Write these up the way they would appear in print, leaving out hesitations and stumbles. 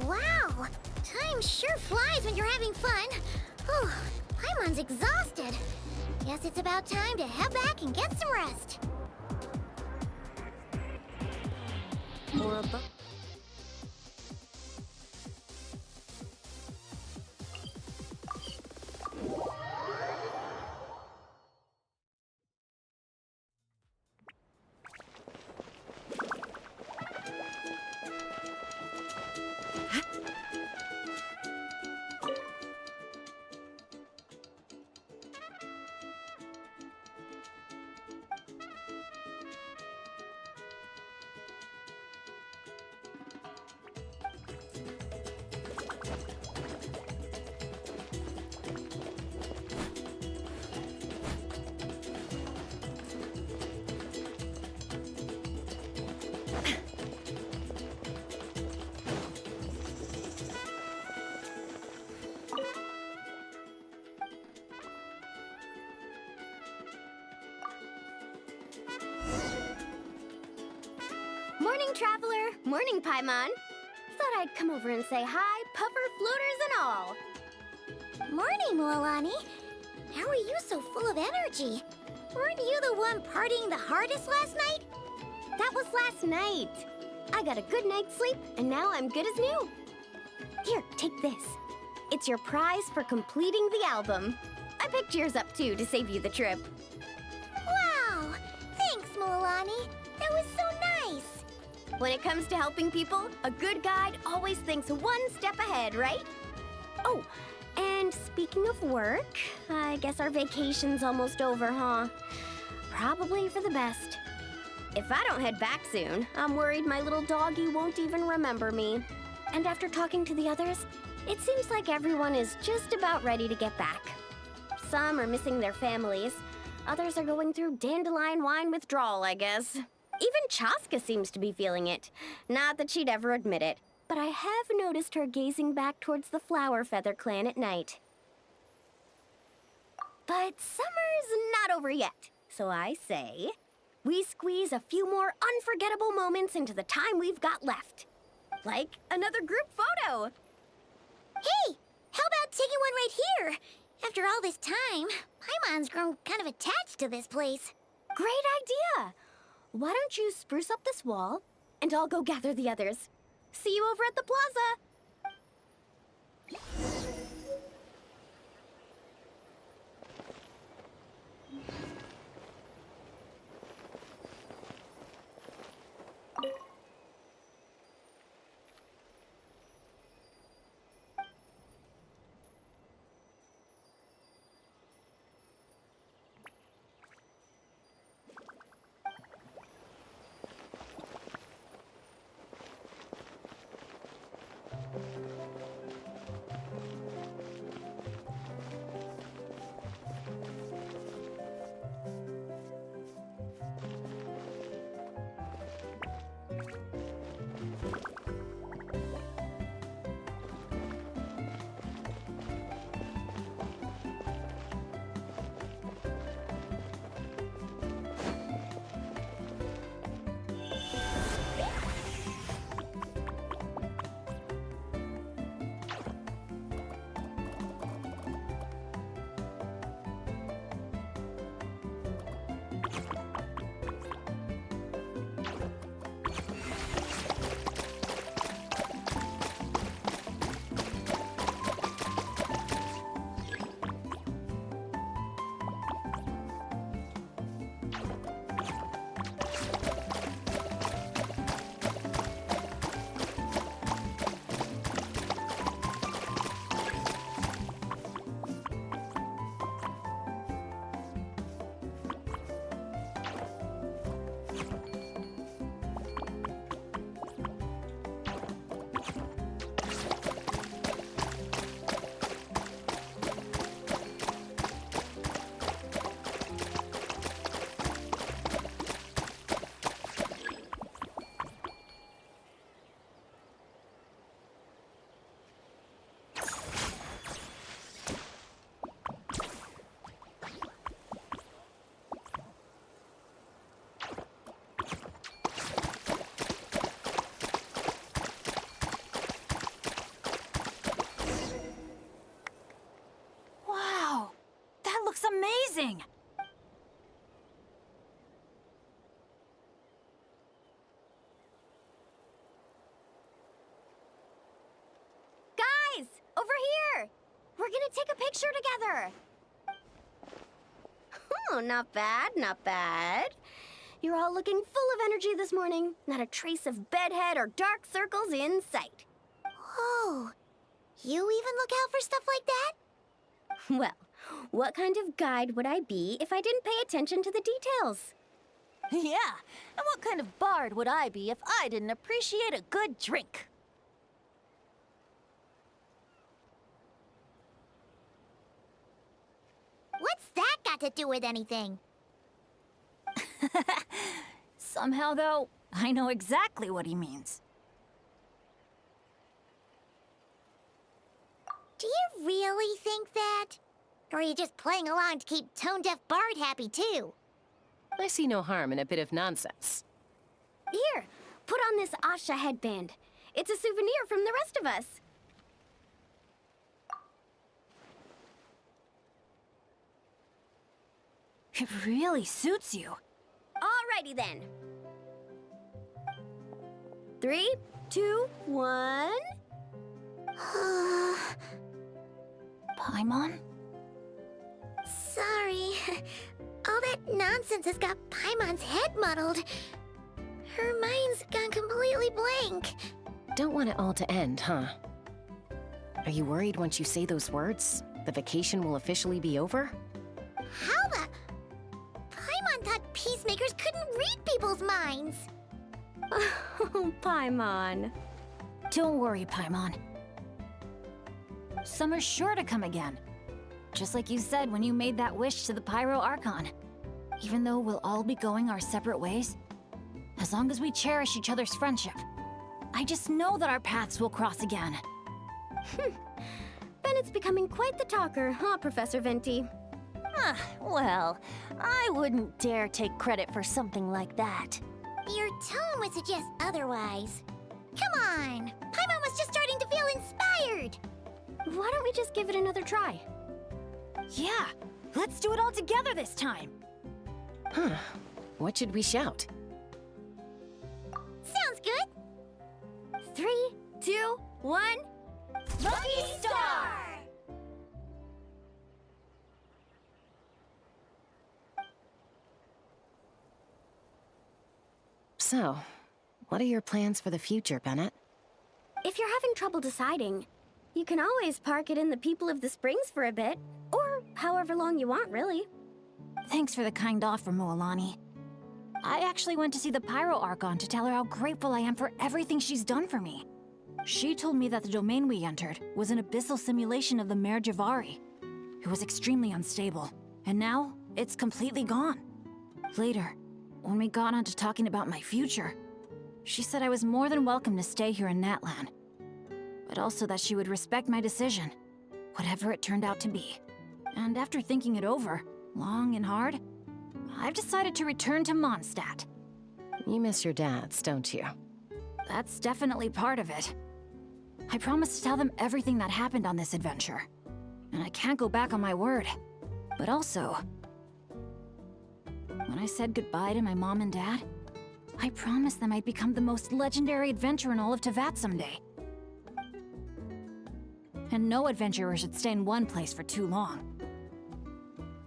Wow! Time sure flies when you're having fun. Oh, Paimon's exhausted. Guess it's about time to head back and get some rest. Or a book. Morning, Traveler. Morning, Paimon. Thought I'd come over and say hi, puffer, floaters, and all. Morning, Mualani. How are you so full of energy? Weren't you the one partying the hardest last night? That was last night. I got a good night's sleep, and now I'm good as new. Here, take this. It's your prize for completing the album. I picked yours up, too, to save you the trip. Wow! Thanks, Mualani. That was so nice. When it comes to helping people, a good guide always thinks one step ahead, right? Oh, and speaking of work, I guess our vacation's almost over, huh? Probably for the best. If I don't head back soon, I'm worried my little doggy won't even remember me. And after talking to the others, it seems like everyone is just about ready to get back. Some are missing their families. Others are going through dandelion wine withdrawal, I guess. Even Chaska seems to be feeling it. Not that she'd ever admit it, but I have noticed her gazing back towards the Flower Feather clan at night. But summer's not over yet, so I say, we squeeze a few more unforgettable moments into the time we've got left. Like another group photo. Hey, how about taking one right here? After all this time, Paimon's grown kind of attached to this place. Great idea! Why don't you spruce up this wall, and I'll go gather the others. See you over at the plaza! amazing! Guys, over here! We're gonna take a picture together! Oh, not bad, not bad. You're all looking full of energy this morning. Not a trace of bedhead or dark circles in sight. Oh, you even look out for stuff like that? Well, what kind of guide would I be if I didn't pay attention to the details? Yeah, and what kind of bard would I be if I didn't appreciate a good drink? What's that got to do with anything? Somehow, though, I know exactly what he means. Do you really think that? Or are you just playing along to keep tone-deaf Bard happy, too? I see no harm in a bit of nonsense. Here, put on this Asha headband. It's a souvenir from the rest of us. It really suits you. Alrighty then. 3, 2, 1. Paimon? Sorry. All that nonsense has got Paimon's head muddled. Her mind's gone completely blank. Don't want it all to end, huh? Are you worried once you say those words, the vacation will officially be over? How the... Paimon thought peacemakers couldn't read people's minds. Oh, Paimon. Don't worry, Paimon. Summer's sure to come again. Just like you said when you made that wish to the Pyro Archon. Even though we'll all be going our separate ways, as long as we cherish each other's friendship, I just know that our paths will cross again. Bennett's becoming quite the talker, huh, Professor Venti? Well, I wouldn't dare take credit for something like that. Your tone would suggest otherwise. Come on! Paimon was just starting to feel inspired! Why don't we just give it another try? Yeah, let's do it all together this time. Huh. What should we shout? Sounds good! 3, 2, 1... Lucky Star! So, what are your plans for the future, Bennett? If you're having trouble deciding, you can always park it in the People of the Springs for a bit. Or however long you want, really. Thanks for the kind offer, Moalani. I actually went to see the Pyro Archon to tell her how grateful I am for everything she's done for me. She told me that the domain we entered was an abyssal simulation of the Mare Javari. It was extremely unstable, and now it's completely gone. Later, when we got onto talking about my future, she said I was more than welcome to stay here in Natlan, but also that she would respect my decision, whatever it turned out to be. And after thinking it over, long and hard, I've decided to return to Mondstadt. You miss your dads, don't you? That's definitely part of it. I promised to tell them everything that happened on this adventure, and I can't go back on my word. But also, when I said goodbye to my mom and dad, I promised them I'd become the most legendary adventurer in all of Teyvat someday. And no adventurer should stay in one place for too long.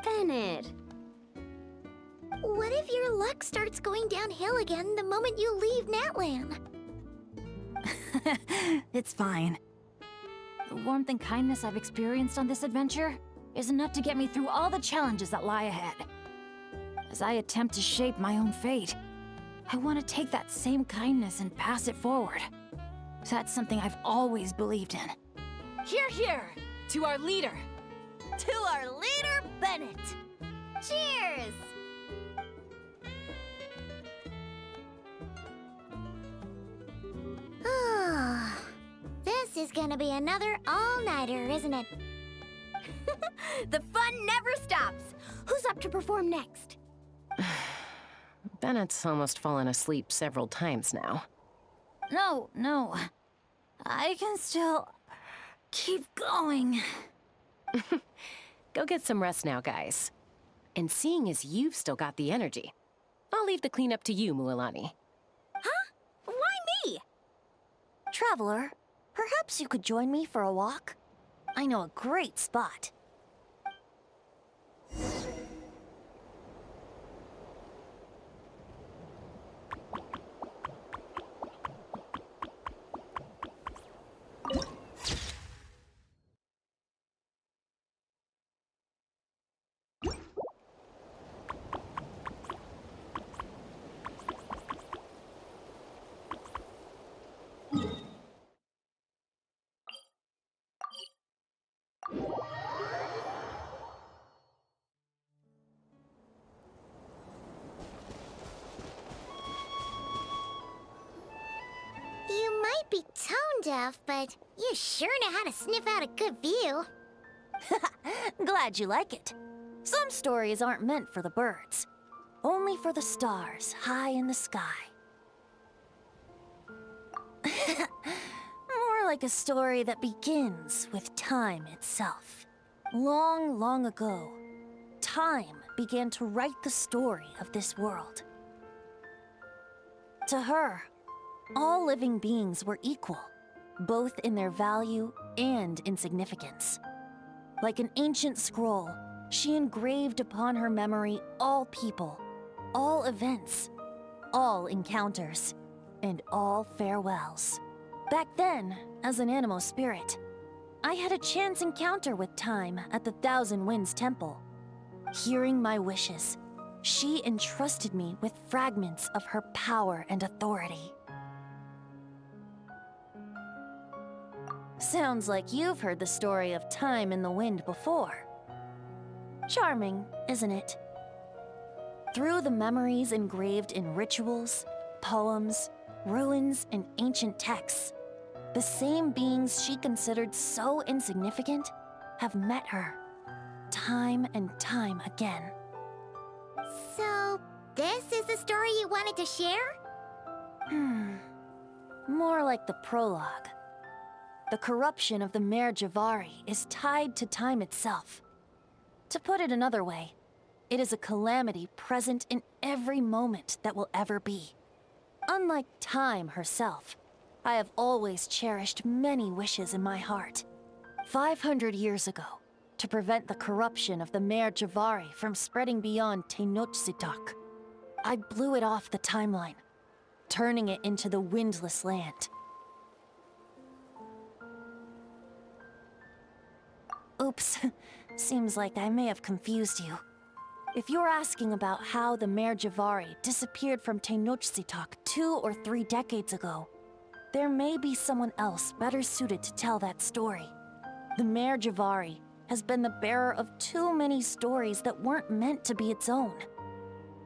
Bennett. What if your luck starts going downhill again the moment you leave Natlan? It's fine. The warmth and kindness I've experienced on this adventure is enough to get me through all the challenges that lie ahead. As I attempt to shape my own fate, I want to take that same kindness and pass it forward. That's something I've always believed in. Hear, hear! To our leader! To our leader, Bennett! Cheers! This is gonna be another all-nighter, isn't it? The fun never stops! Who's up to perform next? Bennett's almost fallen asleep several times now. No. I can still keep going. Go get some rest now, guys. And seeing as you've still got the energy, I'll leave the cleanup to you, Mualani. Why me? Traveler, perhaps you could join me for a walk? I know a great spot. You might be tone deaf, but you sure know how to sniff out a good view. Glad you like it. Some stories aren't meant for the birds, only for the stars high in the sky. More like a story that begins with time itself. Long, long ago, time began to write the story of this world. To her, all living beings were equal, both in their value and in significance. Like an ancient scroll, she engraved upon her memory all people, all events, all encounters, and all farewells. Back then, as an animal spirit, I had a chance encounter with time at the Thousand Winds Temple. Hearing my wishes, she entrusted me with fragments of her power and authority. Sounds like you've heard the story of time in the wind before. Charming, isn't it? Through the memories engraved in rituals, poems, ruins, and ancient texts, the same beings she considered so insignificant have met her, time and time again. So, this is the story you wanted to share? More like the prologue. The corruption of the Mare Javari is tied to time itself. To put it another way, it is a calamity present in every moment that will ever be. Unlike time herself, I have always cherished many wishes in my heart. 500 years ago, to prevent the corruption of the Mare Javari from spreading beyond Tenochtitlán, I blew it off the timeline, turning it into the Windless Land. Oops, seems like I may have confused you. If you're asking about how the Mare Javari disappeared from Tenochtitlán 2 or 3 decades ago, there may be someone else better suited to tell that story. The Mare Javari has been the bearer of too many stories that weren't meant to be its own.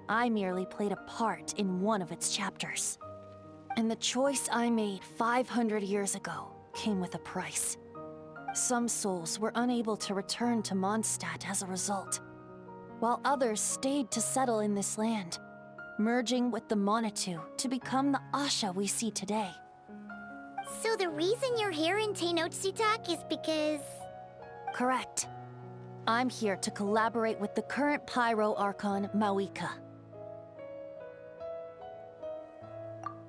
I merely played a part in one of its chapters. And the choice I made 500 years ago came with a price. Some souls were unable to return to Mondstadt as a result, while others stayed to settle in this land, merging with the Monitu to become the Asha we see today. So the reason you're here in Tenochtitlán is because... Correct. I'm here to collaborate with the current Pyro Archon, Mawika.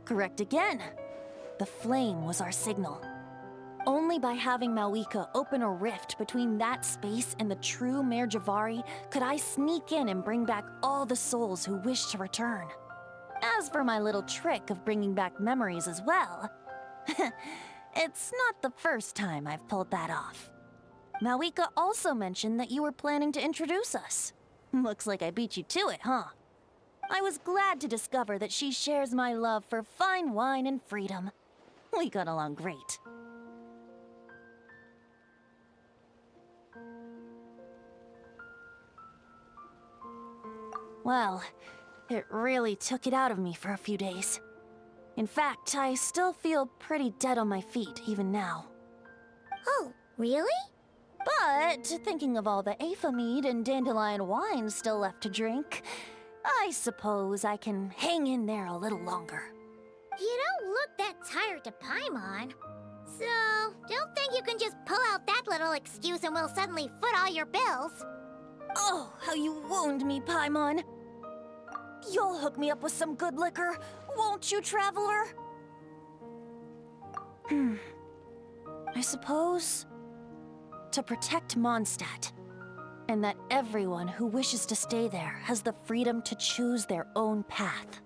Correct again. The flame was our signal. Only by having Mawika open a rift between that space and the true Mare Javari could I sneak in and bring back all the souls who wish to return. As for my little trick of bringing back memories as well, it's not the first time I've pulled that off. Mawika also mentioned that you were planning to introduce us. Looks like I beat you to it, huh? I was glad to discover that she shares my love for fine wine and freedom. We got along great. Well, it really took it out of me for a few days. In fact, I still feel pretty dead on my feet even now. Oh, really? But thinking of all the Aefa mead and dandelion wine still left to drink, I suppose I can hang in there a little longer. You don't look that tired to Paimon. So, don't think you can just pull out that little excuse and we'll suddenly foot all your bills. Oh, how you wound me, Paimon. You'll hook me up with some good liquor, won't you, Traveler? I suppose to protect Mondstadt, and that everyone who wishes to stay there has the freedom to choose their own path.